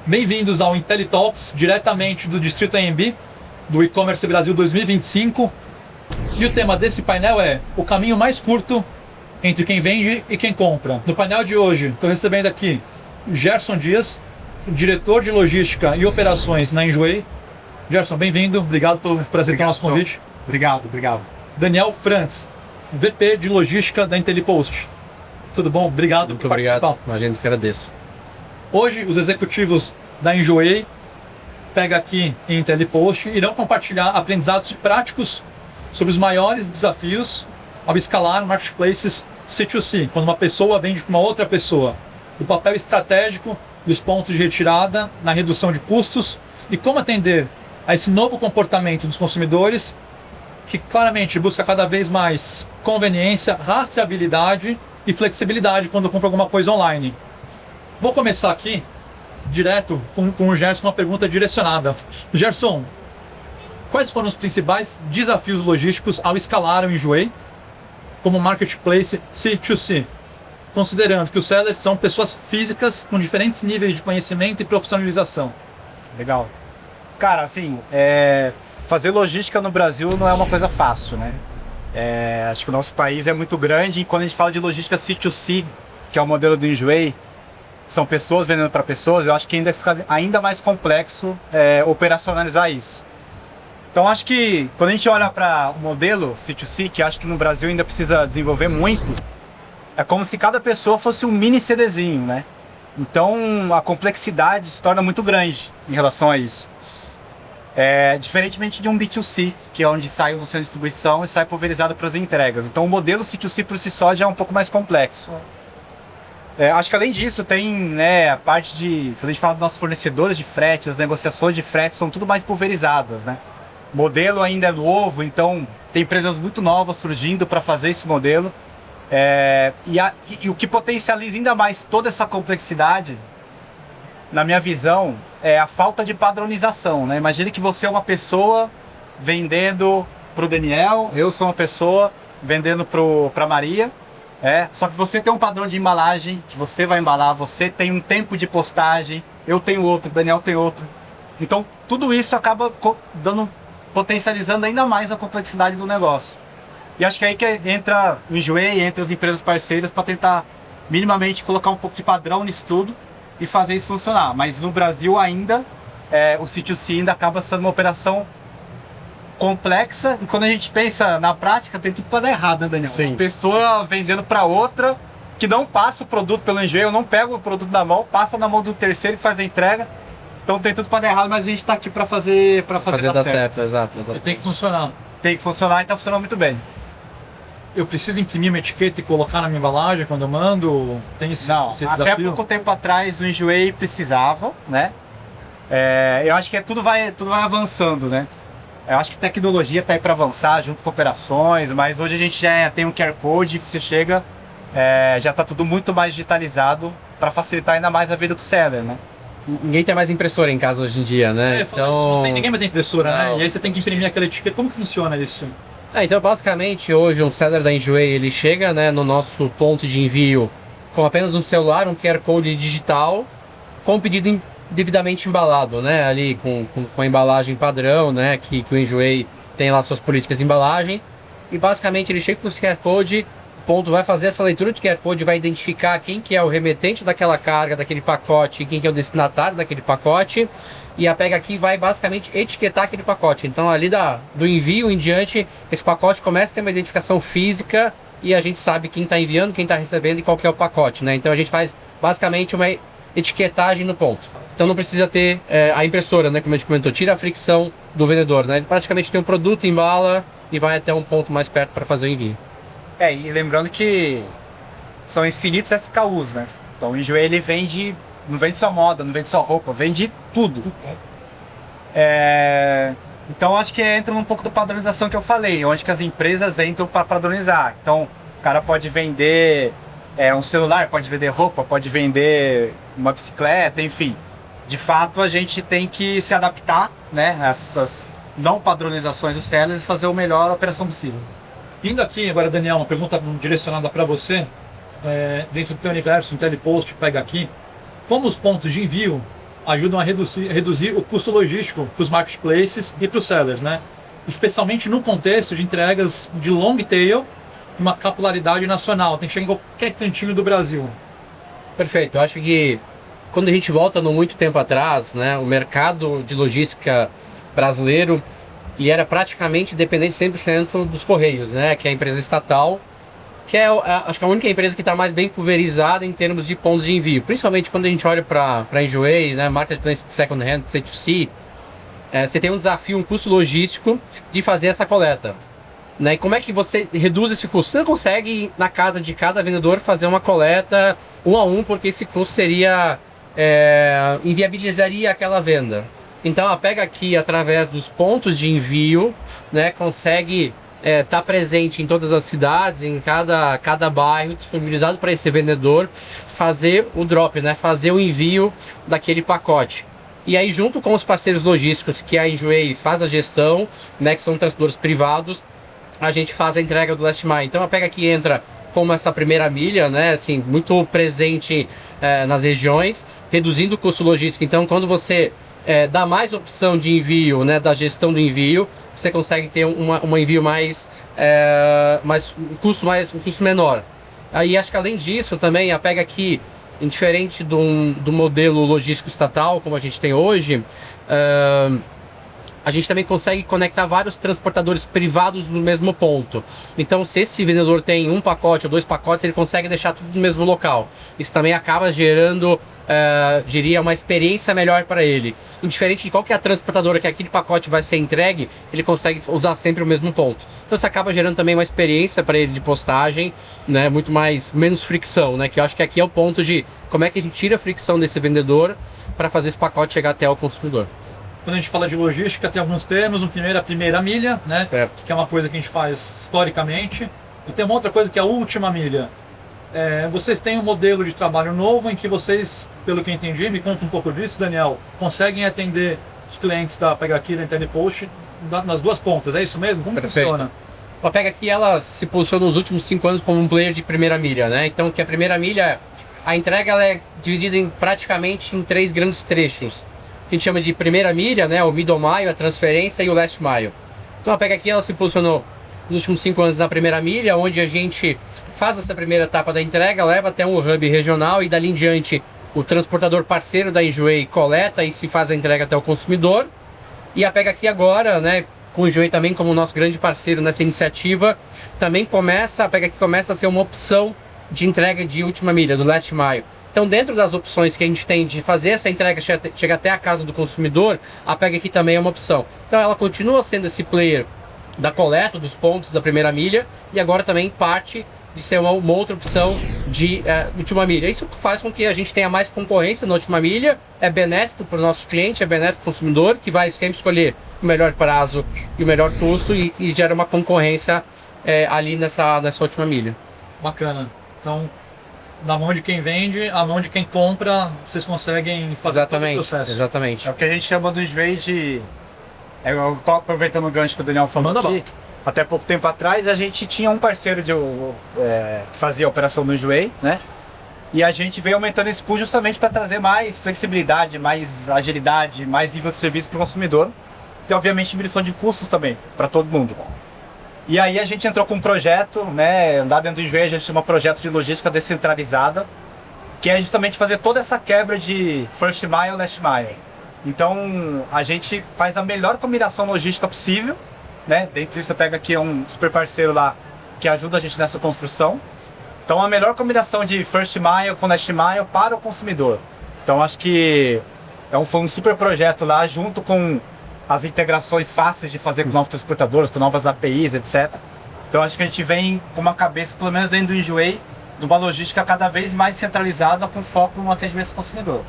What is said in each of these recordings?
Bem-vindos ao IntelliTalks, diretamente do Distrito AMB, do E-Commerce Brasil 2025. E o tema desse painel é o caminho mais curto entre quem vende e quem compra. No painel de hoje, estou recebendo aqui Gerson Dias, diretor de logística e operações na Enjoei. Gerson, bem-vindo, obrigado por aceitar o nosso convite. Obrigado. Daniel Frantz, VP de logística da IntelliPost. Tudo bom? Obrigado Muito por participar. obrigado, imagino que agradeço. Hoje, os executivos da Enjoei pegam aqui em IntelliPost e irão compartilhar aprendizados práticos sobre os maiores desafios ao escalar marketplaces C2C, quando uma pessoa vende para uma outra pessoa, o papel estratégico dos pontos de retirada na redução de custos e como atender a esse novo comportamento dos consumidores que claramente busca cada vez mais conveniência, rastreabilidade e flexibilidade quando compra alguma coisa online. Vou começar aqui direto com o Gerson com uma pergunta direcionada. Gerson, quais foram os principais desafios logísticos ao escalar o Enjoei como marketplace C2C, considerando que os sellers são pessoas físicas com diferentes níveis de conhecimento e profissionalização? Legal. Cara, assim, fazer logística no Brasil não é uma coisa fácil, né? Acho que o nosso país é muito grande e quando a gente fala de logística C2C, que é o modelo do Enjoei, são pessoas vendendo para pessoas, eu acho que ainda fica ainda mais complexo operacionalizar isso. Então acho que quando a gente olha para o modelo C2C, que acho que no Brasil ainda precisa desenvolver muito, é como se cada pessoa fosse um mini CDzinho, né? Então a complexidade se torna muito grande em relação a isso. Diferentemente de um B2C, que é onde sai o centro de distribuição e sai pulverizado para as entregas. Então o modelo C2C por si só já é um pouco mais complexo. Acho que além disso tem a parte de, quando a gente fala dos nossos fornecedores de frete, as negociações de frete são tudo mais pulverizadas, né? O modelo ainda é novo, então tem empresas muito novas surgindo para fazer esse modelo. E o que potencializa ainda mais toda essa complexidade, na minha visão, é a falta de padronização, né? Imagine que você é uma pessoa vendendo para o Daniel, eu sou uma pessoa vendendo para a Maria. Só que você tem um padrão de embalagem que você vai embalar, você tem um tempo de postagem, eu tenho outro, o Daniel tem outro. Então tudo isso acaba potencializando ainda mais a complexidade do negócio. E acho que aí que entra o Enjoei, entra as empresas parceiras para tentar minimamente colocar um pouco de padrão nisso tudo e fazer isso funcionar. Mas no Brasil ainda, o C2C ainda acaba sendo uma operação complexa e quando a gente pensa na prática tem tudo para dar errado, né, Daniel? Sim. Uma pessoa vendendo para outra que não passa o produto pelo Enjoei, eu não pego o produto na mão, passa na mão do terceiro que faz a entrega. Então tem tudo para dar errado, mas a gente está aqui para fazer dar certo. Exato. E tem que funcionar. Tem que funcionar e está funcionando muito bem. Eu preciso imprimir uma etiqueta e colocar na minha embalagem quando eu mando? Tem esse desafio? Até pouco tempo atrás o Enjoei precisava, né? Eu acho que tudo vai avançando, né? Eu acho que tecnologia está aí para avançar junto com operações, mas hoje a gente já tem um QR Code que você chega, já está tudo muito mais digitalizado para facilitar ainda mais a vida do seller, né? Ninguém tem mais impressora em casa hoje em dia, né? Então... ninguém vai ter impressora, né? Não. E aí você tem que imprimir aquela etiqueta. Como que funciona isso? Então basicamente hoje um seller da Enjoei, ele chega, né, no nosso ponto de envio com apenas um celular, um QR Code digital, com o pedido devidamente embalado, né? Ali com a embalagem padrão, né? Que o Enjoei tem lá suas políticas de embalagem. E basicamente ele chega com o QR Code, ponto, vai fazer essa leitura de QR Code, vai identificar quem que é o remetente daquela carga, daquele pacote, e quem que é o destinatário daquele pacote, e a pega aqui vai basicamente etiquetar aquele pacote. Então ali do envio em diante, esse pacote começa a ter uma identificação física e a gente sabe quem está enviando, quem está recebendo e qual que é o pacote, né? Então a gente faz basicamente uma etiquetagem no ponto. Então não precisa ter a impressora, né? Como a gente comentou, tira a fricção do vendedor, né? Ele praticamente tem um produto, embala e vai até um ponto mais perto para fazer o envio. E lembrando que são infinitos SKUs, né? Então o Enjoei ele não vende só moda, não vende só roupa, vende tudo. Então acho que entra um pouco da padronização que eu falei, onde que as empresas entram para padronizar. Então o cara pode vender um celular, pode vender roupa, pode vender uma bicicleta, enfim. De fato a gente tem que se adaptar, né, a essas não padronizações dos sellers e fazer a melhor operação possível. Indo aqui agora, Daniel, uma pergunta direcionada para você. Dentro do teu universo, IntelliPost, pega aqui. Como os pontos de envio ajudam a reduzir o custo logístico para os marketplaces e para os sellers, né? Especialmente no contexto de entregas de long tail, uma capilaridade nacional, tem que chegar em qualquer cantinho do Brasil. Perfeito. Eu acho que quando a gente volta no muito tempo atrás, né, o mercado de logística brasileiro ele era praticamente dependente 100% dos Correios, né, que é a empresa estatal, que é acho que a única empresa que está mais bem pulverizada em termos de pontos de envio. Principalmente quando a gente olha para a Enjoei, né, Marketplace Second Hand, C2C, você tem um desafio, um custo logístico de fazer essa coleta. Né? E como é que você reduz esse custo? Você não consegue, na casa de cada vendedor, fazer uma coleta 1 a 1, porque esse custo seria inviabilizaria aquela venda. Então ela pega aqui através dos pontos de envio, né, consegue estar presente em todas as cidades, em cada bairro, disponibilizado para esse vendedor fazer o drop, né, fazer o envio daquele pacote. E aí, junto com os parceiros logísticos que a Enjoei faz a gestão, né, que são transportadores privados, a gente faz a entrega do last mile. Então a pega aqui entra como essa primeira milha, né, assim, muito presente nas regiões, reduzindo o custo logístico. Então quando você dá mais opção de envio, né, da gestão do envio, você consegue ter um envio um custo menor. Aí acho que além disso também a pega aqui, diferente do modelo logístico estatal como a gente tem hoje, a gente também consegue conectar vários transportadores privados no mesmo ponto. Então, se esse vendedor tem um pacote ou 2 pacotes, ele consegue deixar tudo no mesmo local. Isso também acaba gerando, diria, uma experiência melhor para ele. Indiferente de qual que é a transportadora que aquele pacote vai ser entregue, ele consegue usar sempre o mesmo ponto. Então, isso acaba gerando também uma experiência para ele de postagem, né, menos fricção, né? Que eu acho que aqui é o ponto de como é que a gente tira a fricção desse vendedor para fazer esse pacote chegar até o consumidor. Quando a gente fala de logística, tem alguns termos. O primeiro é a primeira milha, né? Certo. Que é uma coisa que a gente faz historicamente. E tem uma outra coisa que é a última milha. Vocês têm um modelo de trabalho novo em que vocês, pelo que eu entendi, me conta um pouco disso, Daniel, conseguem atender os clientes da Pega Aqui, da IntelliPost, nas duas pontas. É isso mesmo? Como funciona? A Pega Aqui, ela se posicionou nos últimos 5 anos como um player de primeira milha, né? Então, que a primeira milha, a entrega ela é dividida praticamente em 3 grandes trechos. Que a gente chama de primeira milha, né, o middle mile, a transferência e o last mile. Então a Pega Aqui ela se posicionou nos últimos 5 anos na primeira milha, onde a gente faz essa primeira etapa da entrega, leva até um hub regional e dali em diante o transportador parceiro da Enjoei coleta e se faz a entrega até o consumidor. E a Pega Aqui agora, né, com o Enjoei também como nosso grande parceiro nessa iniciativa, também a Pega Aqui começa a ser uma opção de entrega de última milha, do last mile. Então, dentro das opções que a gente tem de fazer essa entrega chegar até a casa do consumidor, a Pega Aqui também é uma opção. Então, ela continua sendo esse player da coleta dos pontos da primeira milha e agora também parte de ser uma outra opção de última milha. Isso faz com que a gente tenha mais concorrência na última milha, é benéfico para o nosso cliente, é benéfico para o consumidor, que vai sempre escolher o melhor prazo e o melhor custo e gera uma concorrência ali nessa última milha. Bacana. Então, na mão de quem vende, a mão de quem compra, vocês conseguem fazer todo o processo. Exatamente. É o que a gente chama do Enjoei de... Eu tô aproveitando o gancho que o Daniel falou aqui. Até pouco tempo atrás, a gente tinha um parceiro que fazia a operação no Enjoei, né? E a gente veio aumentando esse pool justamente para trazer mais flexibilidade, mais agilidade, mais nível de serviço para o consumidor. E, obviamente, diminuição de custos também, para todo mundo. E aí a gente entrou com um projeto, né, lá dentro do Enjoei a gente chama projeto de logística descentralizada, que é justamente fazer toda essa quebra de first mile, last mile. Então a gente faz a melhor combinação logística possível, né, dentro disso você pega aqui um super parceiro lá que ajuda a gente nessa construção. Então a melhor combinação de first mile com last mile para o consumidor. Então acho que foi um super projeto lá junto com as integrações fáceis de fazer com novos transportadores, com novas APIs, etc. Então acho que a gente vem com uma cabeça, pelo menos dentro do Enjoei, de uma logística cada vez mais centralizada com foco no atendimento do consumidor.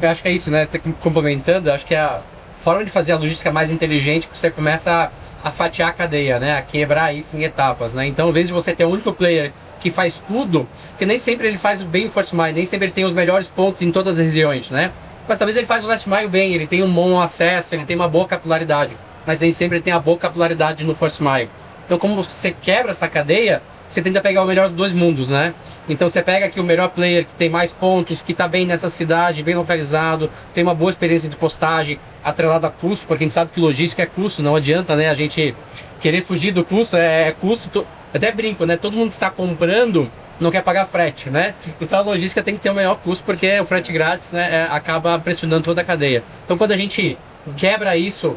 Eu acho que é isso, né? Complementando, acho que é a forma de fazer a logística mais inteligente que você começa a fatiar a cadeia, né? A quebrar isso em etapas, né? Então, ao invés de você ter um único player que faz tudo, porque nem sempre ele faz bem o first mile, nem sempre ele tem os melhores pontos em todas as regiões, né? Mas talvez ele faz o last mile bem, ele tem um bom acesso, ele tem uma boa capilaridade, mas nem sempre ele tem a boa capilaridade no first mile. Então, como você quebra essa cadeia, você tenta pegar o melhor dos dois mundos, né? Então você pega aqui o melhor player que tem mais pontos, que está bem nessa cidade, bem localizado, tem uma boa experiência de postagem, atrelado a custo, porque a gente sabe que logística é custo, não adianta, né? A gente querer fugir do custo, é custo. Até brinco, né? Todo mundo que está comprando não quer pagar frete, né? Então a logística tem que ter o menor custo, porque o frete grátis, né, acaba pressionando toda a cadeia. Então quando a gente quebra isso,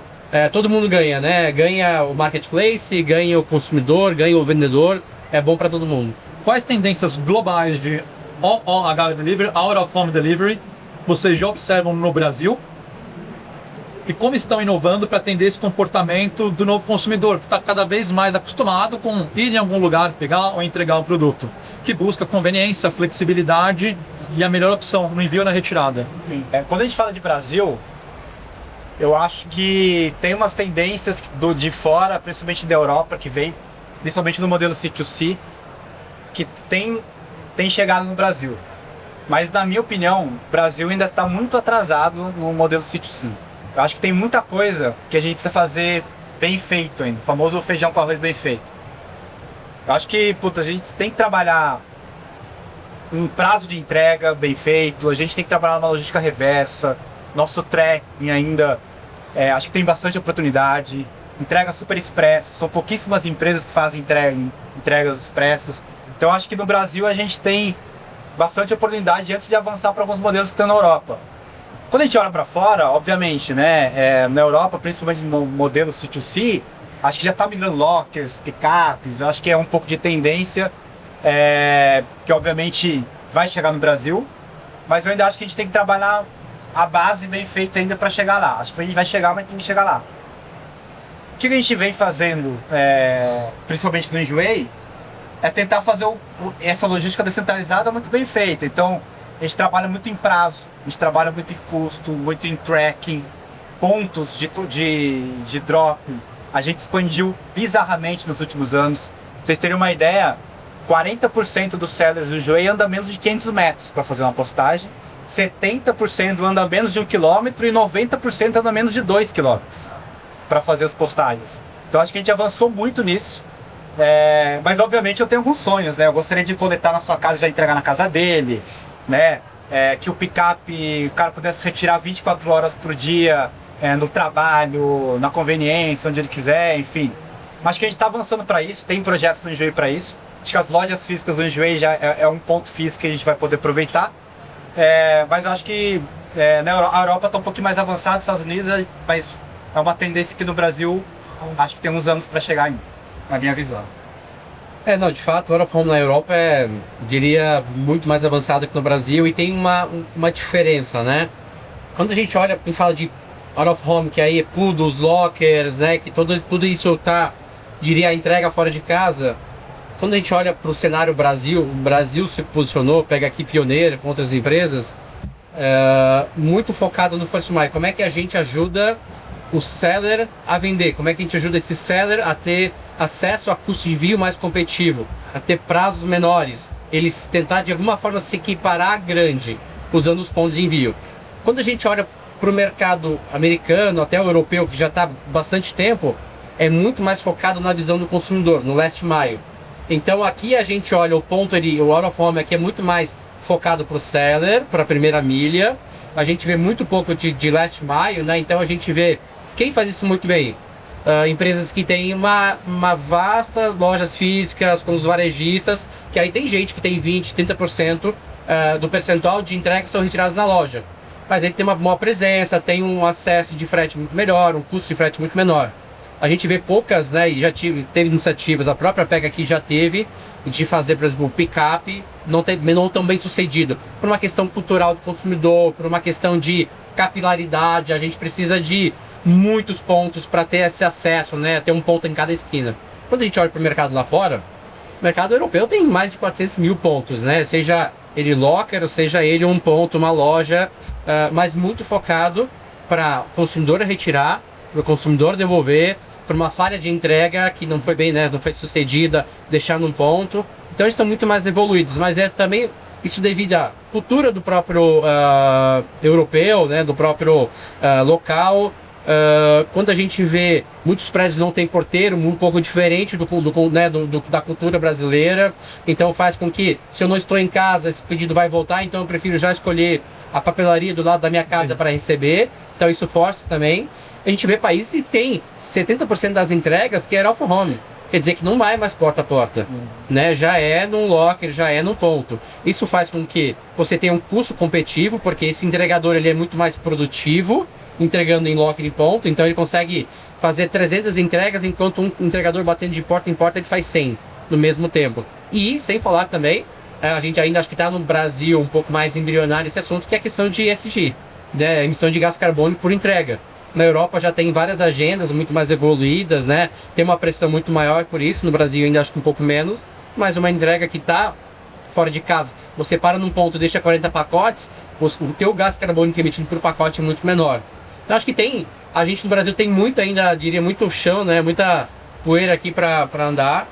todo mundo ganha, né? Ganha o marketplace, ganha o consumidor, ganha o vendedor, é bom para todo mundo. Quais tendências globais de OOH Delivery, Out of Home Delivery, vocês já observam no Brasil? E como estão inovando para atender esse comportamento do novo consumidor, que está cada vez mais acostumado com ir em algum lugar, pegar ou entregar um produto, que busca conveniência, flexibilidade e a melhor opção no envio ou na retirada? Sim. Quando a gente fala de Brasil, eu acho que tem umas tendências de fora, principalmente da Europa, que vem, principalmente no modelo C2C, que tem chegado no Brasil. Mas, na minha opinião, o Brasil ainda está muito atrasado no modelo C2C. Eu acho que tem muita coisa que a gente precisa fazer bem feito ainda, o famoso feijão com arroz bem feito. Eu acho que, a gente tem que trabalhar um prazo de entrega bem feito, a gente tem que trabalhar numa logística reversa, nosso tracking ainda, acho que tem bastante oportunidade, entrega super expressa, são pouquíssimas empresas que fazem entregas expressas. Então acho que no Brasil a gente tem bastante oportunidade antes de avançar para alguns modelos que estão na Europa. Quando a gente olha para fora, obviamente, né, na Europa, principalmente no modelo C2C, acho que já está migrando lockers, pickups, acho que é um pouco de tendência, que obviamente vai chegar no Brasil, mas eu ainda acho que a gente tem que trabalhar a base bem feita ainda para chegar lá. Acho que a gente vai chegar, mas tem que chegar lá. O que a gente vem fazendo, principalmente no Enjoei, é tentar fazer essa logística descentralizada muito bem feita. Então, a gente trabalha muito em prazo, a gente trabalha muito em custo, muito em tracking, pontos de drop. A gente expandiu bizarramente nos últimos anos. Pra vocês terem uma ideia, 40% dos sellers do Enjoei andam menos de 500 metros para fazer uma postagem, 70% andam menos de 1 km e 90% andam menos de 2 km para fazer as postagens. Então acho que a gente avançou muito nisso. Mas obviamente eu tenho alguns sonhos, né? Eu gostaria de coletar na sua casa e já entregar na casa dele, né? Que o picape, o cara pudesse retirar 24 horas por dia, no trabalho, na conveniência, onde ele quiser, enfim. Acho que a gente está avançando para isso, tem projetos do Enjoei para isso. Acho que as lojas físicas do Enjoei já é um ponto físico que a gente vai poder aproveitar. Mas acho que a Europa está um pouquinho mais avançada, os Estados Unidos, mas é uma tendência que no Brasil acho que tem uns anos para chegar ainda, na minha visão. Não, de fato, o Out of Home na Europa diria, muito mais avançado que no Brasil, e tem uma diferença, né? Quando a gente olha e fala de Out of Home, que aí é poodles, lockers, né? Que tudo isso tá, diria, a entrega fora de casa. Quando a gente olha para o cenário Brasil, o Brasil se posicionou, pega aqui pioneiro com outras empresas, muito focado no First Mile. Como é que a gente ajuda o seller a vender? Como é que a gente ajuda esse seller a ter acesso a custo de envio mais competitivo, a ter prazos menores, eles tentar de alguma forma se equiparar a grande, usando os pontos de envio. Quando a gente olha para o mercado americano, até o europeu, que já está há bastante tempo, é muito mais focado na visão do consumidor, no last mile. Então aqui a gente olha o ponto, o Out of Home aqui é muito mais focado para o seller, para a primeira milha. A gente vê muito pouco de last mile, né? Então a gente vê quem faz isso muito bem. Empresas que têm uma vasta lojas físicas com os varejistas, que aí tem gente que tem 20%, 30% do percentual de entregas que são retiradas na loja. Mas ele tem uma boa presença, tem um acesso de frete muito melhor, um custo de frete muito menor. A gente vê poucas, né, e já teve iniciativas, a própria Pega aqui já teve, de fazer, por exemplo, o pick-up, não tão bem sucedido, por uma questão cultural do consumidor, por uma questão de capilaridade. A gente precisa de muitos pontos para ter esse acesso, né, ter um ponto em cada esquina. Quando a gente olha para o mercado lá fora, o mercado europeu tem mais de 400 mil pontos, né, seja ele locker, ou seja ele um ponto, uma loja, mas muito focado para o consumidor retirar, para o consumidor devolver, para uma falha de entrega que não foi bem, né, não foi sucedida, deixar num ponto. Então eles estão muito mais evoluídos, mas também isso devido à cultura do próprio europeu, né, do próprio local, Quando a gente vê muitos prédios não tem porteiro, um pouco diferente da cultura brasileira, então faz com que, se eu não estou em casa, esse pedido vai voltar, então eu prefiro já escolher a papelaria do lado da minha casa para receber, então isso força também. A gente vê países que tem 70% das entregas que é Alpha Home, quer dizer que não vai mais porta a porta, né? Já é num locker, já é num ponto. Isso faz com que você tenha um custo competitivo, porque esse entregador ele é muito mais produtivo, entregando em locker em ponto, então ele consegue fazer 300 entregas, enquanto um entregador batendo de porta em porta ele faz 100 no mesmo tempo. E sem falar também, a gente ainda acho que está no Brasil um pouco mais embrionário esse assunto, que é a questão de ESG, né? Emissão de gás carbônico por entrega. Na Europa já tem várias agendas muito mais evoluídas, né? Tem uma pressão muito maior por isso, no Brasil ainda acho que um pouco menos, mas uma entrega que está fora de casa, você para num ponto e deixa 40 pacotes, o teu gás carbônico emitido por pacote é muito menor. Então acho que a gente no Brasil tem muito ainda, diria, muito chão, né? Muita poeira aqui para andar.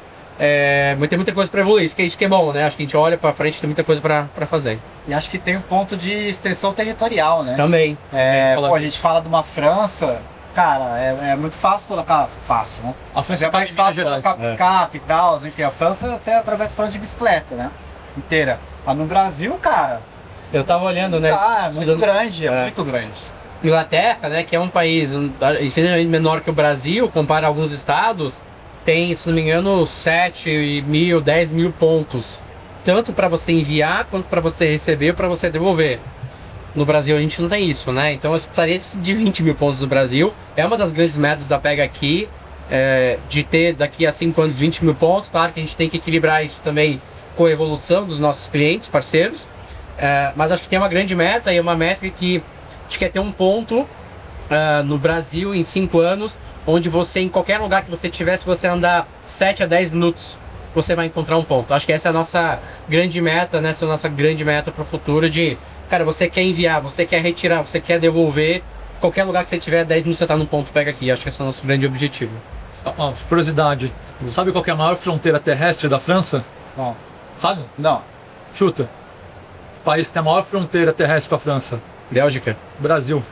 Mas tem muita coisa para evoluir, isso que é bom, né? Acho que a gente olha para frente, tem muita coisa para fazer. E acho que tem um ponto de extensão territorial, né? Também. A gente fala de uma França, cara, é muito fácil colocar. Fácil, né? A França É mais fácil colocar cap e tal, enfim, a França você atravessa a França de bicicleta, né? Inteira. Mas no Brasil, cara. Eu tava olhando, né? É muito grande, é muito grande. Inglaterra, né, que é um país infinitamente menor que o Brasil, compara alguns estados, tem, se não me engano, 7 mil, 10 mil pontos. Tanto para você enviar, quanto para você receber ou para você devolver. No Brasil a gente não tem isso, né? Então eu precisaria de 20 mil pontos no Brasil. É uma das grandes metas da Pega Aqui, de ter daqui a 5 anos 20 mil pontos. Claro que a gente tem que equilibrar isso também com a evolução dos nossos clientes, parceiros. Mas acho que tem uma grande meta e uma métrica que a gente quer ter um ponto no Brasil em 5 anos, onde você, em qualquer lugar que você tiver, se você andar 7 a 10 minutos, você vai encontrar um ponto. Acho que essa é a nossa grande meta, né? Essa é a nossa grande meta para o futuro de, cara, você quer enviar, você quer retirar, você quer devolver, qualquer lugar que você tiver, 10 minutos você está no ponto, Pega Aqui. Acho que esse é o nosso grande objetivo. Curiosidade, sabe qual que é a maior fronteira terrestre da França? Não. Sabe? Não. Chuta. O país que tem a maior fronteira terrestre com a França. Bélgica? Brasil.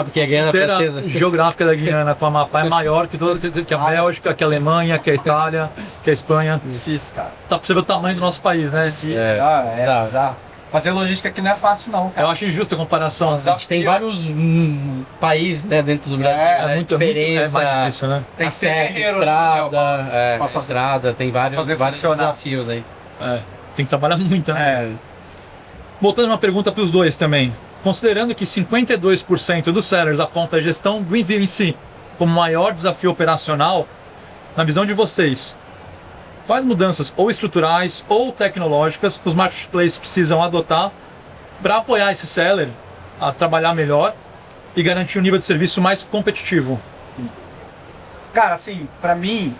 Porque a Guiana A Francesa. fronteira geográfica da Guiana com a Amapá é maior que a Bélgica, que a Alemanha, que a Itália, que a Espanha. Difícil, cara. Tá pra você ver o tamanho do nosso país, né? Difícil. É bizarro. Fazer logística aqui não é fácil, não, cara. Eu acho injusta a comparação. A gente tem vários países, né, dentro do Brasil, né? Diferença, mais difícil, né? Tem que ser acesso, guerreiro, estrada, né, pra fazer- estrada, tem vários funcionar. desafios aí. Tem que trabalhar muito, né? Voltando uma pergunta para os dois também. Considerando que 52% dos sellers aponta a gestão do envio em si como maior desafio operacional, na visão de vocês, quais mudanças ou estruturais ou tecnológicas os marketplaces precisam adotar para apoiar esse seller a trabalhar melhor e garantir um nível de serviço mais competitivo? Cara, assim, pra mim,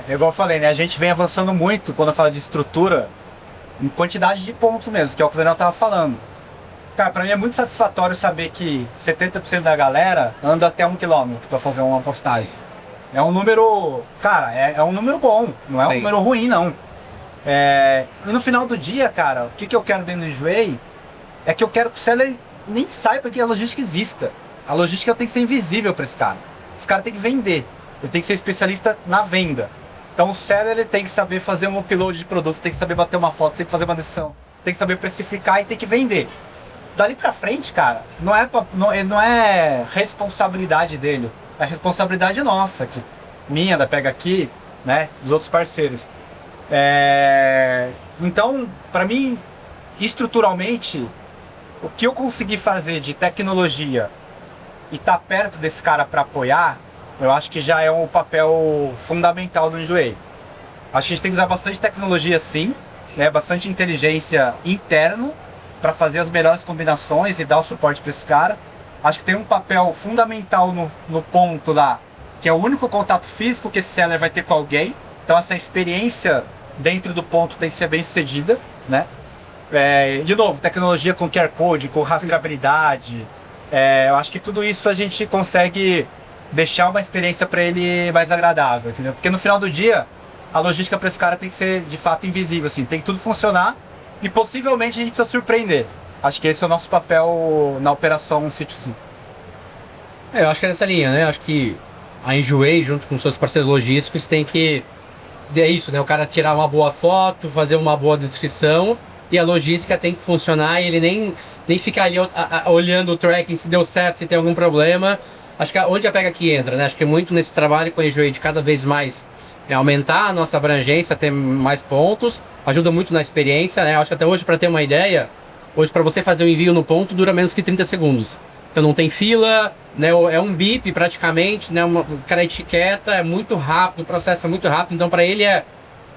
igual eu falei, né? A gente vem avançando muito quando eu falo de estrutura, em quantidade de pontos mesmo, que é o que o Daniel tava falando. Cara, pra mim é muito satisfatório saber que 70% da galera anda até 1 km pra fazer uma postagem. É um número, cara, é um número bom, não é um Sim. número ruim, não. E no final do dia, cara, o que eu quero dentro do Enjoei é que eu quero que o seller nem saiba que a logística exista. A logística tem que ser invisível para esse cara. Esse cara tem que vender, ele tem que ser especialista na venda. Então o seller ele tem que saber fazer um upload de produto, tem que saber bater uma foto, tem que fazer uma decisão, tem que saber precificar e tem que vender. Dali pra frente, cara, não é responsabilidade dele, é responsabilidade nossa, minha, da Pega Aqui, né, dos outros parceiros. Então, pra mim, estruturalmente, o que eu consegui fazer de tecnologia e tá perto desse cara para apoiar, eu acho que já é um papel fundamental do Enjoei. Acho que a gente tem que usar bastante tecnologia sim, né, bastante inteligência interno para fazer as melhores combinações e dar o suporte para esse cara. Acho que tem um papel fundamental no ponto lá, que é o único contato físico que esse seller vai ter com alguém. Então essa experiência dentro do ponto tem que ser bem sucedida, né? De novo, tecnologia com QR Code, com rastreabilidade. Eu acho que tudo isso a gente consegue deixar uma experiência para ele mais agradável, entendeu? Porque no final do dia, a logística para esse cara tem que ser de fato invisível, assim, tem que tudo funcionar e possivelmente a gente precisa surpreender. Acho que esse é o nosso papel na operação Sítio Sim. Eu acho que é nessa linha, né? Acho que a Enjoei, junto com seus parceiros logísticos, tem que... É isso, né? O cara tirar uma boa foto, fazer uma boa descrição, e a logística tem que funcionar, e ele nem ficar ali olhando o tracking, se deu certo, se tem algum problema. Acho que onde a pega aqui entra, né? Acho que muito nesse trabalho com a Enjoei de cada vez mais aumentar a nossa abrangência, ter mais pontos, ajuda muito na experiência, né? Acho que até hoje, para ter uma ideia, hoje para você fazer o envio no ponto dura menos que 30 segundos. Então não tem fila, né? É um bip praticamente, né? O cara etiqueta, é muito rápido, o processo é muito rápido, então para ele é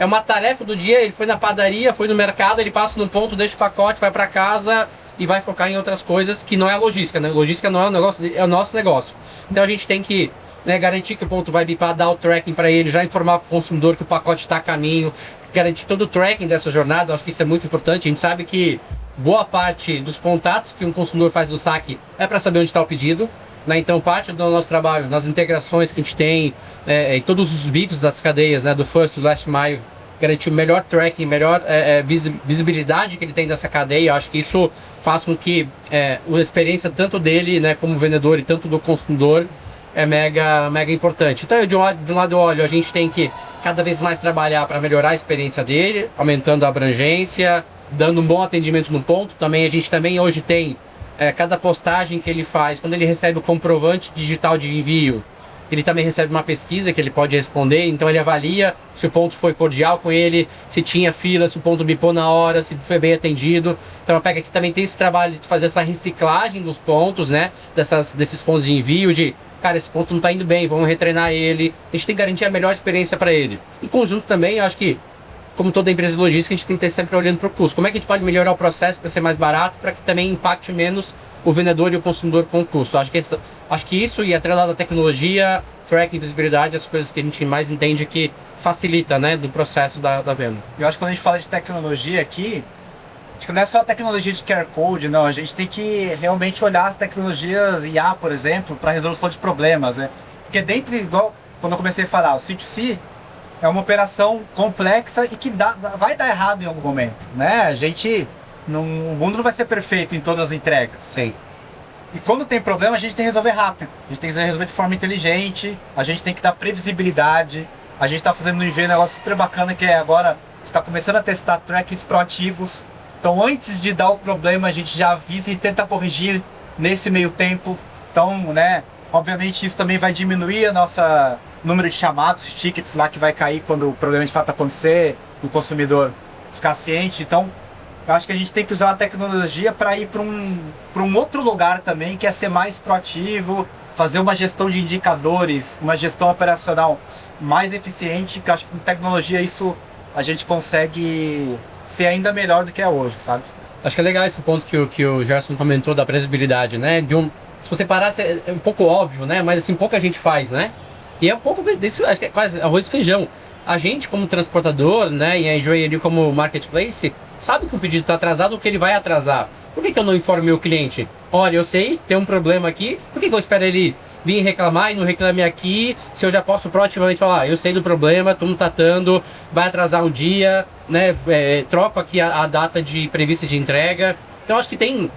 uma tarefa do dia. Ele foi na padaria, foi no mercado, ele passa no ponto, deixa o pacote, vai para casa e vai focar em outras coisas que não é a logística, né? Logística não é o negócio dele, é o nosso negócio. Então a gente tem que, né, garantir que o ponto vai bipar, dar o tracking para ele, já informar para o consumidor que o pacote está a caminho, garantir todo o tracking dessa jornada. Acho que isso é muito importante. A gente sabe que boa parte dos contatos que um consumidor faz do saque é para saber onde está o pedido, né? Então parte do nosso trabalho, nas integrações que a gente tem, em todos os bips das cadeias, né, do first to last mile, garantir o melhor tracking, melhor visibilidade que ele tem dessa cadeia. Eu acho que isso faz com que a experiência tanto dele, né, como vendedor, e tanto do consumidor é mega importante. Então, de um lado eu olho, a gente tem que cada vez mais trabalhar para melhorar a experiência dele, aumentando a abrangência, dando um bom atendimento no ponto. Também a gente hoje tem cada postagem que ele faz, quando ele recebe o comprovante digital de envio, ele também recebe uma pesquisa que ele pode responder. Então ele avalia se o ponto foi cordial com ele, se tinha fila, se o ponto bipou na hora, se foi bem atendido. Então a Pega aqui também tem esse trabalho de fazer essa reciclagem dos pontos, né? Desses pontos de envio, de cara, esse ponto não está indo bem, vamos retreinar ele. A gente tem que garantir a melhor experiência para ele. Em conjunto também, eu acho que, como toda empresa de logística, a gente tem que estar sempre olhando para o custo. Como é que a gente pode melhorar o processo para ser mais barato, para que também impacte menos o vendedor e o consumidor com o custo? Acho que isso, e atrelado à tecnologia, tracking, visibilidade, as coisas que a gente mais entende que facilita, né, do processo da venda. Eu acho que quando a gente fala de tecnologia aqui, acho que não é só a tecnologia de QR Code, não. A gente tem que realmente olhar as tecnologias IA, por exemplo, para resolução de problemas, né? Porque igual quando eu comecei a falar, o C2C é uma operação complexa e que vai dar errado em algum momento, né? O mundo não vai ser perfeito em todas as entregas. Sim. E quando tem problema, a gente tem que resolver rápido. A gente tem que resolver de forma inteligente, a gente tem que dar previsibilidade. A gente está fazendo no Enjoei um negócio super bacana, que é agora, a gente está começando a testar trackings proativos. Então antes de dar o problema, a gente já avisa e tenta corrigir nesse meio tempo. Então, né, obviamente isso também vai diminuir a nossa número de chamados, tickets lá que vai cair quando o problema de fato acontecer, o consumidor ficar ciente. Então, eu acho que a gente tem que usar a tecnologia para ir para um outro lugar também, que é ser mais proativo, fazer uma gestão de indicadores, uma gestão operacional mais eficiente, que eu acho que com tecnologia isso a gente consegue ser ainda melhor do que é hoje, sabe? Acho que é legal esse ponto que o Gerson comentou da previsibilidade, né? Se você parar, é um pouco óbvio, né? Mas assim, pouca gente faz, né? E é um pouco desse, acho que é quase arroz e feijão. A gente, como transportador, né, e a Enjoei ali como marketplace, sabe que o pedido está atrasado ou que ele vai atrasar. Por que eu não informo meu cliente? Olha, eu sei, tem um problema aqui, por que eu espero ele vir reclamar e não reclame aqui, se eu já posso proativamente falar, eu sei do problema, estou tratando, vai atrasar um dia, né, troco aqui a data prevista de entrega. Então acho que tem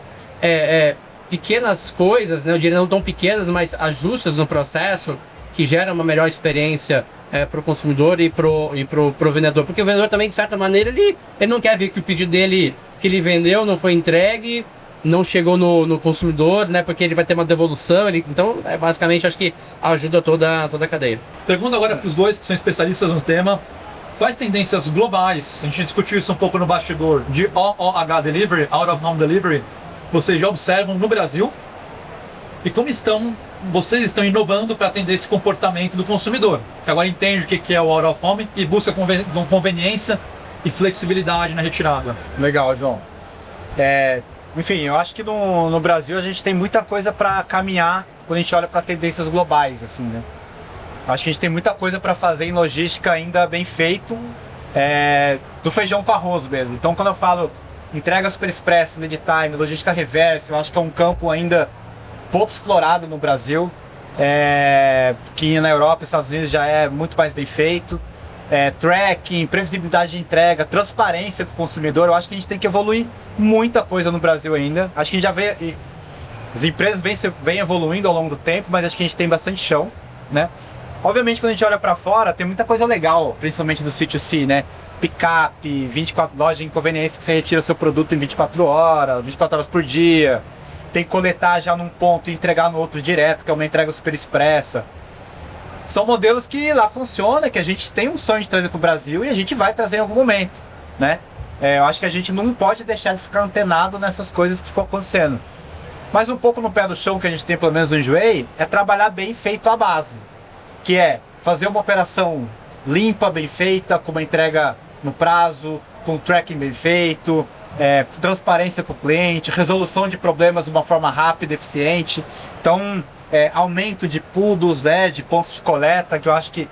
pequenas coisas, né, eu diria não tão pequenas, mas ajustes no processo que geram uma melhor experiência para o consumidor e pro vendedor. Porque o vendedor também, de certa maneira, ele não quer ver que o pedido dele, que ele vendeu, não foi entregue, não chegou no consumidor, né? Porque ele vai ter uma devolução. Então, basicamente, acho que ajuda toda a cadeia. Pergunta agora para os dois que são especialistas no tema. Quais tendências globais, a gente discutiu isso um pouco no bastidor, de OOH Delivery, Out of Home Delivery, vocês já observam no Brasil? E como vocês estão inovando para atender esse comportamento do consumidor, que agora entende o que é o out of home e busca conveniência e flexibilidade na retirada? Legal, João. Enfim, eu acho que no Brasil a gente tem muita coisa para caminhar quando a gente olha para tendências globais, assim, né? Acho que a gente tem muita coisa para fazer em logística ainda bem feito, do feijão com arroz mesmo. Então, quando eu falo entrega super express, lead time, logística reversa, eu acho que é um campo ainda pouco explorado no Brasil, que na Europa e Estados Unidos já é muito mais bem feito. Tracking, previsibilidade de entrega, transparência com o consumidor. Eu acho que a gente tem que evoluir muita coisa no Brasil ainda. Acho que a gente já vê, As empresas vêm evoluindo ao longo do tempo, mas acho que a gente tem bastante chão, né? Obviamente, quando a gente olha para fora, tem muita coisa legal, principalmente do C2C, né? Picape, 24 lojas de conveniência que você retira o seu produto em 24 horas por dia. Tem que coletar já num ponto e entregar no outro direto, que é uma entrega super expressa. São modelos que lá funcionam, que a gente tem um sonho de trazer para o Brasil e a gente vai trazer em algum momento, né? Eu acho que a gente não pode deixar de ficar antenado nessas coisas que ficam acontecendo. Mas um pouco no pé do chão que a gente tem, pelo menos no Enjoei, é trabalhar bem feito a base. Que é fazer uma operação limpa, bem feita, com uma entrega no prazo, com tracking bem feito, transparência com o cliente, resolução de problemas de uma forma rápida e eficiente. Então, aumento de PUDOs, né, de pontos de coleta, que eu acho que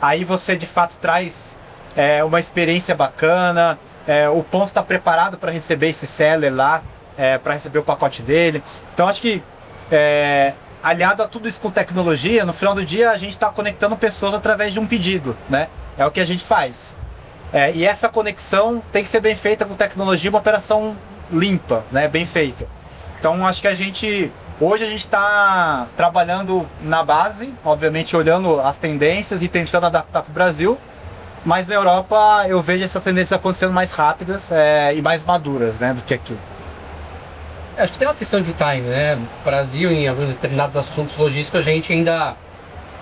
aí você de fato traz uma experiência bacana, o ponto está preparado para receber esse seller lá, para receber o pacote dele. Então acho que aliado a tudo isso com tecnologia, no final do dia a gente está conectando pessoas através de um pedido, né? É o que a gente faz. E essa conexão tem que ser bem feita com tecnologia, uma operação limpa, né? Bem feita. Então acho que hoje a gente está trabalhando na base, obviamente olhando as tendências e tentando adaptar para o Brasil, mas na Europa eu vejo essas tendências acontecendo mais rápidas e mais maduras, né, do que aqui. Acho que tem uma questão de time, né? No Brasil, em alguns determinados assuntos logísticos, a gente ainda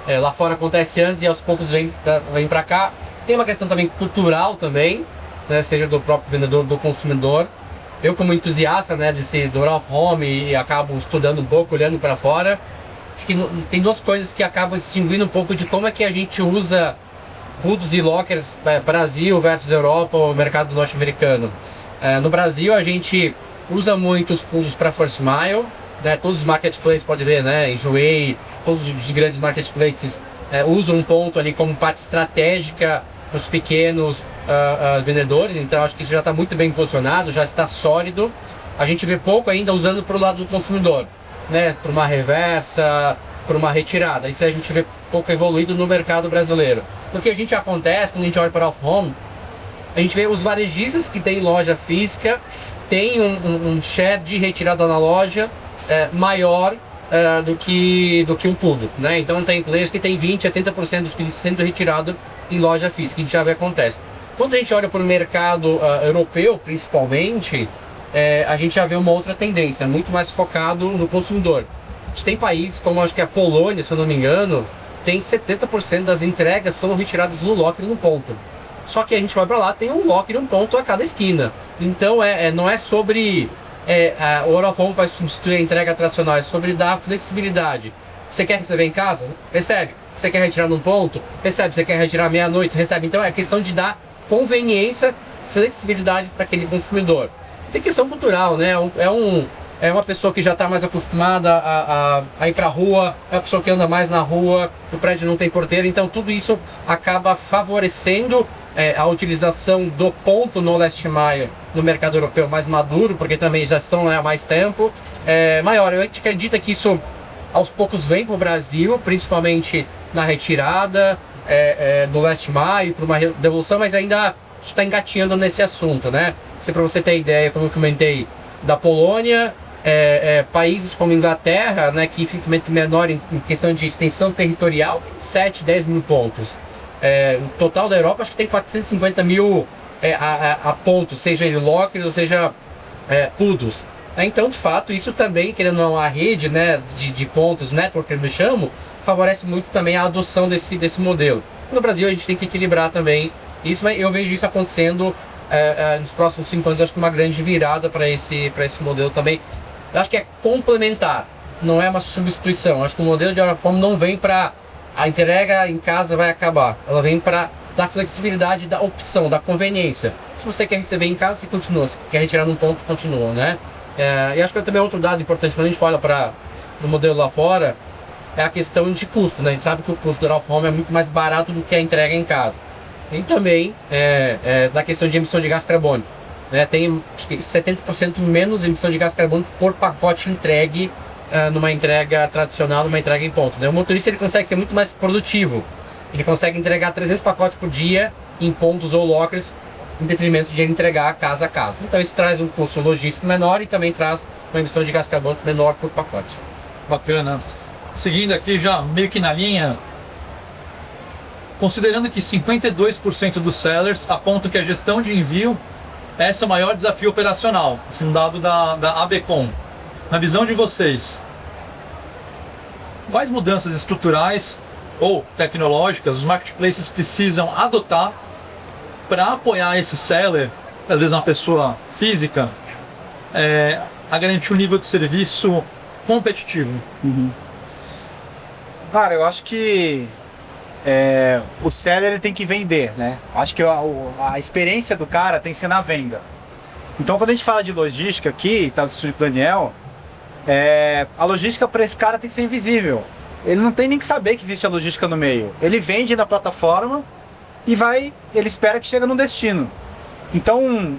lá fora acontece antes e aos poucos vem para cá. Tem uma questão também cultural também, né? Seja do próprio vendedor, do consumidor. Eu, como entusiasta, né, do out of home e acabo estudando um pouco, olhando para fora, acho que tem duas coisas que acabam distinguindo um pouco de como é que a gente usa PUDOs e lockers Brasil versus Europa ou mercado norte-americano. No Brasil, a gente usa muito os PUDOs para first mile, né? Todos os marketplaces, pode ver, né? Enjoei, todos os grandes marketplaces usam um ponto ali como parte estratégica para os pequenos vendedores, então acho que isso já está muito bem posicionado, já está sólido. A gente vê pouco ainda usando para o lado do consumidor, né? Para uma reversa, para uma retirada. Isso a gente vê pouco evoluído no mercado brasileiro. O que a gente acontece quando a gente olha para o off-home, a gente vê os varejistas que têm loja física, tem um share de retirada na loja maior do que um PUDO, né? Então tem players que tem 20% a 30% dos clientes sendo retirado em loja física, que já acontece. Quando a gente olha para o mercado europeu, principalmente, a gente já vê uma outra tendência, muito mais focado no consumidor. A gente tem países como acho que a Polônia, se eu não me engano, tem 70% das entregas são retiradas no locker e no ponto. Só que a gente vai para lá, tem um locker e um ponto a cada esquina. Então não é sobre o out of home vai substituir a entrega tradicional, é sobre dar flexibilidade. Você quer receber em casa? Recebe. Você quer retirar num ponto? Recebe. Você quer retirar meia-noite? Recebe. Então é questão de dar conveniência, flexibilidade para aquele consumidor. Tem questão cultural, né? É uma pessoa que já está mais acostumada a ir para a rua, é uma pessoa que anda mais na rua, o prédio não tem porteiro, então tudo isso acaba favorecendo a utilização do ponto no last mile no mercado europeu mais maduro, porque também já estão lá há mais tempo, maior. Eu acredito que isso aos poucos vem para o Brasil, principalmente na retirada do last mile, para uma devolução, mas ainda está engatinhando nesse assunto, né? Para você ter ideia, como eu comentei, da Polônia, países como Inglaterra, né, que infinitamente menor em questão de extensão territorial, tem 7, 10 mil pontos. O total da Europa acho que tem 450 mil pontos, seja ele lockers ou seja PUDOs. Então, de fato, isso também, querendo ou não, a rede, né, de pontos, network que eu me chamo, favorece muito também a adoção desse modelo. No Brasil a gente tem que equilibrar também isso, mas eu vejo isso acontecendo nos próximos 5 anos, acho que uma grande virada para esse modelo também. Eu acho que é complementar, não é uma substituição. Acho que o modelo de out of home não vem para a entrega em casa vai acabar, ela vem para dar flexibilidade, da opção, da conveniência. Se você quer receber em casa, você continua. Se quer retirar num ponto, continua, né? E acho que também outro dado importante quando a gente olha para o modelo lá fora é a questão de custo, né? A gente sabe que o custo do out of home é muito mais barato do que a entrega em casa. E também da questão de emissão de gás carbônico, né? Tem acho que 70% menos emissão de gás carbônico por pacote entregue numa entrega tradicional, numa entrega em ponto, né? O motorista ele consegue ser muito mais produtivo, ele consegue entregar 300 pacotes por dia em pontos ou lockers em detrimento de ele entregar casa a casa. Então isso traz um custo logístico menor e também traz uma emissão de gás carbônico menor por pacote. Bacana. Seguindo aqui já meio que na linha, considerando que 52% dos sellers apontam que a gestão de envio é o maior desafio operacional, esse é um dado da ABCom. Na visão de vocês, quais mudanças estruturais ou tecnológicas os marketplaces precisam adotar para apoiar esse seller, às vezes uma pessoa física, a garantir um nível de serviço competitivo? Cara, eu acho que o seller ele tem que vender, né? Acho que a experiência do cara tem que ser na venda. Então, quando a gente fala de logística aqui, tá discutindo com o Daniel, a logística para esse cara tem que ser invisível. Ele não tem nem que saber que existe a logística no meio. Ele vende na plataforma e ele espera que chegue no destino. Então,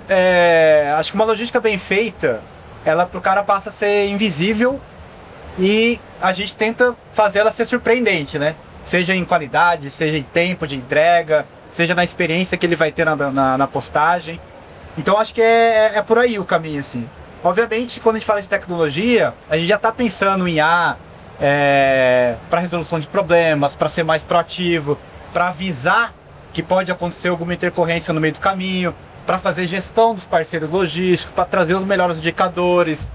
acho que uma logística bem feita, ela pro cara passa a ser invisível e a gente tenta fazer ela ser surpreendente, né? Seja em qualidade, seja em tempo de entrega, seja na experiência que ele vai ter na postagem. Então acho que é por aí o caminho, assim. Obviamente, quando a gente fala de tecnologia, a gente já está pensando em IA para resolução de problemas, para ser mais proativo, para avisar que pode acontecer alguma intercorrência no meio do caminho, para fazer gestão dos parceiros logísticos, para trazer os melhores indicadores,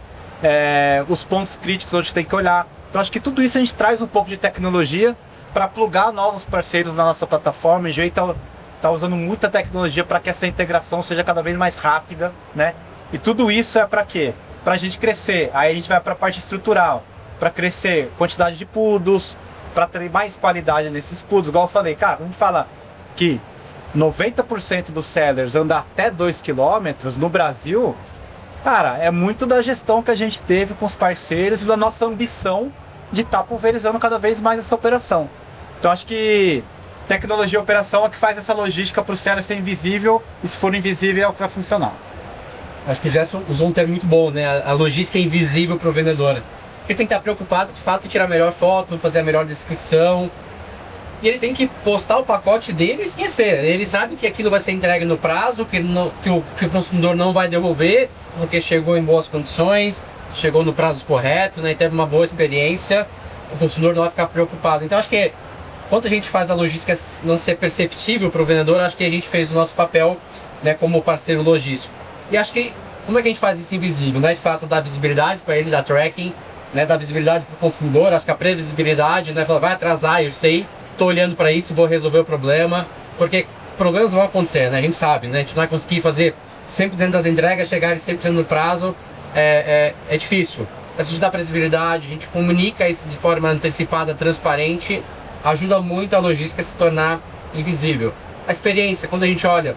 os pontos críticos onde tem que olhar. Então acho que tudo isso a gente traz um pouco de tecnologia para plugar novos parceiros na nossa plataforma. E a tá usando muita tecnologia para que essa integração seja cada vez mais rápida, né? E tudo isso é para quê? Para a gente crescer. Aí a gente vai para a parte estrutural, para crescer quantidade de PUDs, para ter mais qualidade nesses PUDs. Igual eu falei, cara, a gente fala que 90% dos sellers andam até 2 km no Brasil. Cara, é muito da gestão que a gente teve com os parceiros e da nossa ambição de estar pulverizando cada vez mais essa operação. Então acho que tecnologia e operação é que faz essa logística para o seller ser invisível, e se for invisível é o que vai funcionar. Acho que o Gerson usou um termo muito bom, né? A logística é invisível para o vendedor. Ele tem que estar preocupado, de fato, em tirar a melhor foto, fazer a melhor descrição. E ele tem que postar o pacote dele e esquecer. Ele sabe que aquilo vai ser entregue no prazo, que o consumidor não vai devolver, porque chegou em boas condições, chegou no prazo correto, né? E teve uma boa experiência. O consumidor não vai ficar preocupado. Então acho que quando a gente faz a logística não ser perceptível para o vendedor, acho que a gente fez o nosso papel, né, como parceiro logístico. E acho que como é que a gente faz isso invisível, né? De fato, dar visibilidade para ele, dar tracking, né? Dar visibilidade para o consumidor. Acho que a previsibilidade, né? Falar, vai atrasar, eu sei, estou olhando para isso, vou resolver o problema, porque problemas vão acontecer, né? A gente sabe, né? A gente não vai conseguir fazer 100% das entregas, chegar 100% no prazo, é difícil. Mas a gente dá previsibilidade, a gente comunica isso de forma antecipada, transparente, ajuda muito a logística a se tornar invisível. A experiência, quando a gente olha,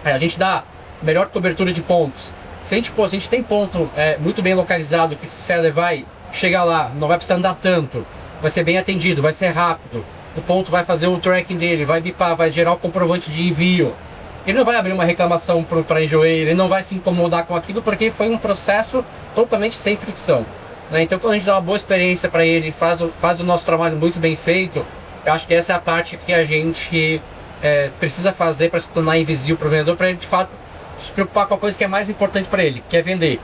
a gente dá melhor cobertura de pontos. Se a gente tem ponto muito bem localizado, que esse seller vai chegar lá, não vai precisar andar tanto, vai ser bem atendido, vai ser rápido, o ponto vai fazer o tracking dele, vai bipar, vai gerar o comprovante de envio. Ele não vai abrir uma reclamação para a Enjoei, ele não vai se incomodar com aquilo, porque foi um processo totalmente sem fricção, né? Então, quando a gente dá uma boa experiência para ele, faz o nosso trabalho muito bem feito, eu acho que essa é a parte que a gente precisa fazer para se tornar invisível para o vendedor, para ele de fato se preocupar com a coisa que é mais importante para ele, que é vender,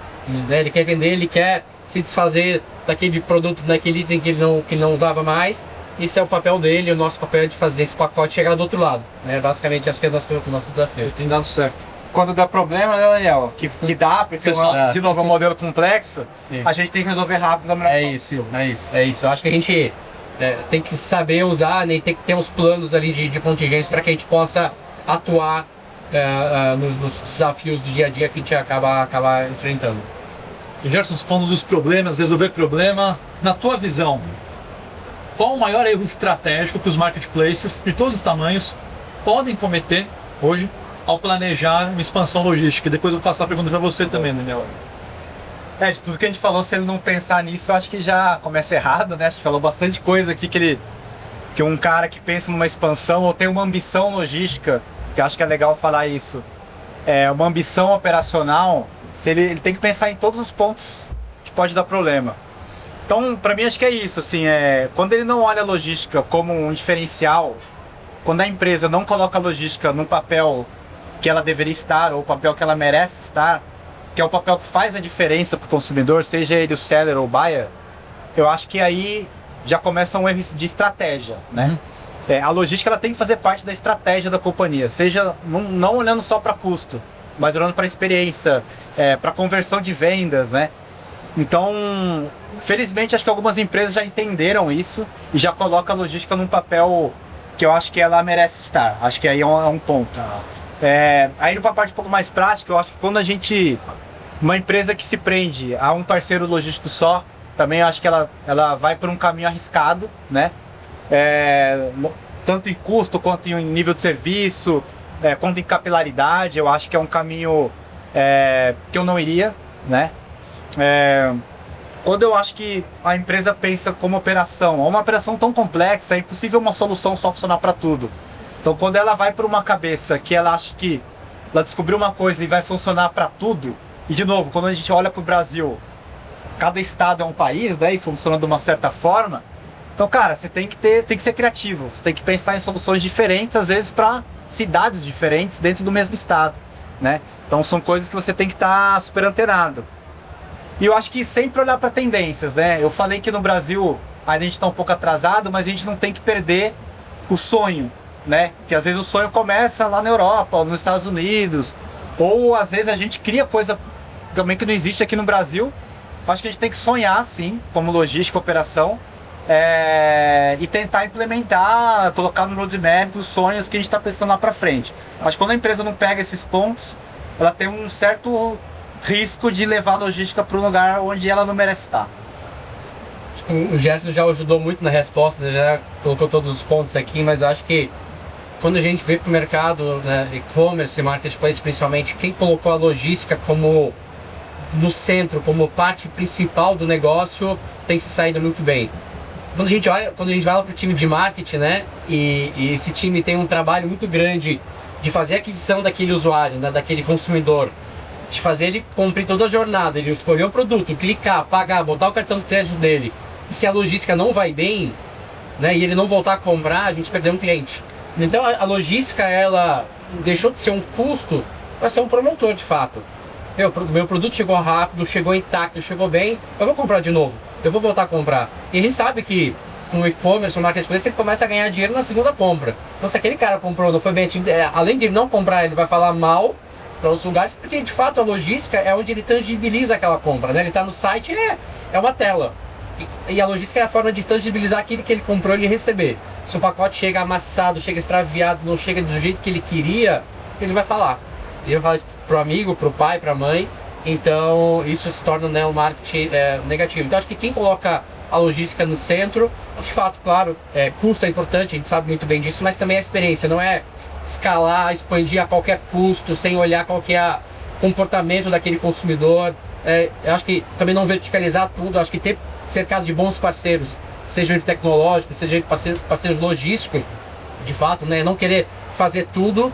né? Ele quer vender, ele quer se desfazer daquele produto, daquele item que ele não usava mais. Esse é o papel dele, o nosso papel é de fazer esse pacote chegar do outro lado, né? Basicamente, acho que é o nosso desafio. Tem dado certo. Quando dá problema, né, Daniel? Que dá, porque de novo é um modelo complexo, Sim. A gente tem que resolver rápido da melhor forma. É isso. Eu acho que a gente tem que saber usar, né? Tem que ter uns planos ali de contingência para que a gente possa atuar nos desafios do dia a dia que a gente acaba enfrentando. E Gerson, falando dos problemas, resolver problema, na tua visão, qual o maior erro estratégico que os marketplaces de todos os tamanhos podem cometer hoje ao planejar uma expansão logística? Depois eu vou passar a pergunta para você também, Daniel. De tudo que a gente falou, se ele não pensar nisso, eu acho que já começa errado, né? A gente falou bastante coisa aqui que um cara que pensa numa expansão ou tem uma ambição logística, que eu acho que é legal falar isso, uma ambição operacional, se ele tem que pensar em todos os pontos que pode dar problema. Então, para mim, acho que é isso, assim, quando ele não olha a logística como um diferencial, quando a empresa não coloca a logística num papel que ela deveria estar, ou o papel que ela merece estar, que é o papel que faz a diferença para o consumidor, seja ele o seller ou o buyer, eu acho que aí já começa um erro de estratégia, né? A logística ela tem que fazer parte da estratégia da companhia, seja não olhando só para custo, mas olhando para experiência, para conversão de vendas, né? Então, felizmente, acho que algumas empresas já entenderam isso e já colocam a logística num papel que eu acho que ela merece estar. Acho que aí é um ponto. Aí indo para a parte um pouco mais prática, eu acho que quando uma empresa que se prende a um parceiro logístico só, também acho que ela vai por um caminho arriscado, né? Tanto em custo, quanto em nível de serviço, quanto em capilaridade, eu acho que é um caminho que eu não iria, né? Quando eu acho que a empresa pensa como operação, uma operação tão complexa, é impossível uma solução só funcionar para tudo. Então quando ela vai por uma cabeça que ela acha que ela descobriu uma coisa e vai funcionar para tudo, e de novo, quando a gente olha para o Brasil, cada estado é um país, né, e funciona de uma certa forma. Então, cara, você tem que ser criativo, você tem que pensar em soluções diferentes, às vezes para cidades diferentes dentro do mesmo estado, né? Então são coisas que você tem que estar super antenado. E eu acho que sempre olhar para tendências, né? Eu falei que no Brasil a gente está um pouco atrasado, mas a gente não tem que perder o sonho, né? Porque às vezes o sonho começa lá na Europa, ou nos Estados Unidos, ou às vezes a gente cria coisa também que não existe aqui no Brasil. Acho que a gente tem que sonhar, sim, como logística, operação, e tentar implementar, colocar no roadmap os sonhos que a gente está pensando lá para frente. Acho que quando a empresa não pega esses pontos, ela tem um certo risco de levar a logística para um lugar onde ela não merece estar. O Gerson já ajudou muito na resposta, já colocou todos os pontos aqui, mas acho que quando a gente vê para o mercado, né, e-commerce, marketplace principalmente, quem colocou a logística como no centro, como parte principal do negócio, tem se saído muito bem. Quando a gente vai lá para o time de marketing, né, e esse time tem um trabalho muito grande de fazer a aquisição daquele usuário, né, daquele consumidor, de fazer ele cumprir toda a jornada, ele escolher o produto, clicar, pagar, botar o cartão de crédito dele. E se a logística não vai bem, né, e ele não voltar a comprar, a gente perdeu um cliente. Então a logística, ela deixou de ser um custo para ser um promotor de fato. Meu produto chegou rápido, chegou intacto, chegou bem, eu vou comprar de novo, eu vou voltar a comprar. E a gente sabe que no e-commerce, no marketplace, ele começa a ganhar dinheiro na segunda compra. Então se aquele cara comprou, não foi bem, além de não comprar, ele vai falar mal para outros lugares, porque de fato a logística é onde ele tangibiliza aquela compra, né? Ele está no site, é uma tela. E a logística é a forma de tangibilizar aquilo que ele comprou e ele receber. Se o pacote chega amassado, chega extraviado, não chega do jeito que ele queria, ele vai falar. Ele vai falar isso pro amigo, pro pai, pra mãe. Então isso se torna, né, um marketing negativo. Então acho que quem coloca a logística no centro, de fato, claro, custo é importante, a gente sabe muito bem disso, mas também a experiência, não é escalar, expandir a qualquer custo, sem olhar qual que é o comportamento daquele consumidor. Eu acho que também não verticalizar tudo, acho que ter cercado de bons parceiros, sejam eles tecnológicos, sejam eles parceiros logísticos, de fato, né, não querer fazer tudo.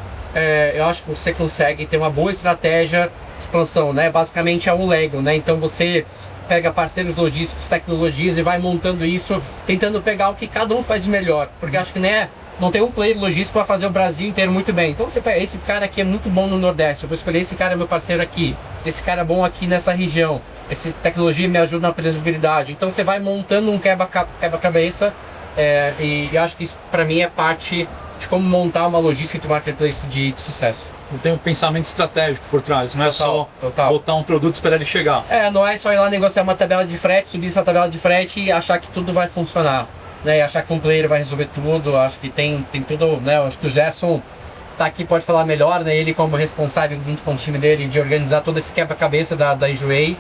Eu acho que você consegue ter uma boa estratégia de expansão, né? Basicamente é um Lego, né? Então você pega parceiros logísticos, tecnologias e vai montando isso, tentando pegar o que cada um faz de melhor, porque acho que, né, não tem um player logístico para fazer o Brasil inteiro muito bem. Então você pega, esse cara aqui é muito bom no Nordeste, eu vou escolher esse cara, é meu parceiro aqui, esse cara é bom aqui nessa região, essa tecnologia me ajuda na previsibilidade. Então você vai montando um quebra-cabeça, e eu acho que isso para mim é parte de como montar uma logística de marketplace de sucesso. Não tem um pensamento estratégico por trás, não é só botar um produto e esperar ele chegar. Não é só ir lá negociar uma tabela de frete, subir essa tabela de frete e achar que tudo vai funcionar, né? E achar que um player vai resolver tudo. Acho que tem tudo, né? Acho que o Gerson tá aqui, pode falar melhor, né? Ele como responsável junto com o time dele de organizar todo esse quebra-cabeça da Enjoei.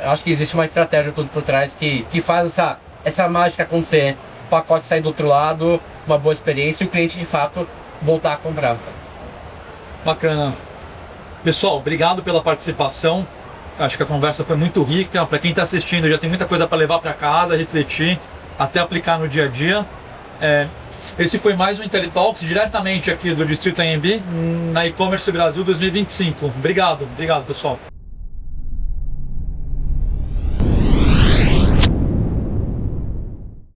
Acho que existe uma estratégia tudo por trás que faz essa mágica acontecer. O pacote sair do outro lado, uma boa experiência e o cliente de fato voltar a comprar. Bacana. Pessoal, obrigado pela participação. Acho que a conversa foi muito rica. Para quem está assistindo, já tem muita coisa para levar para casa, refletir, até aplicar no dia a dia. Esse foi mais um IntelliTalks, diretamente aqui do Distrito AMB, na E-Commerce Brasil 2025. Obrigado pessoal.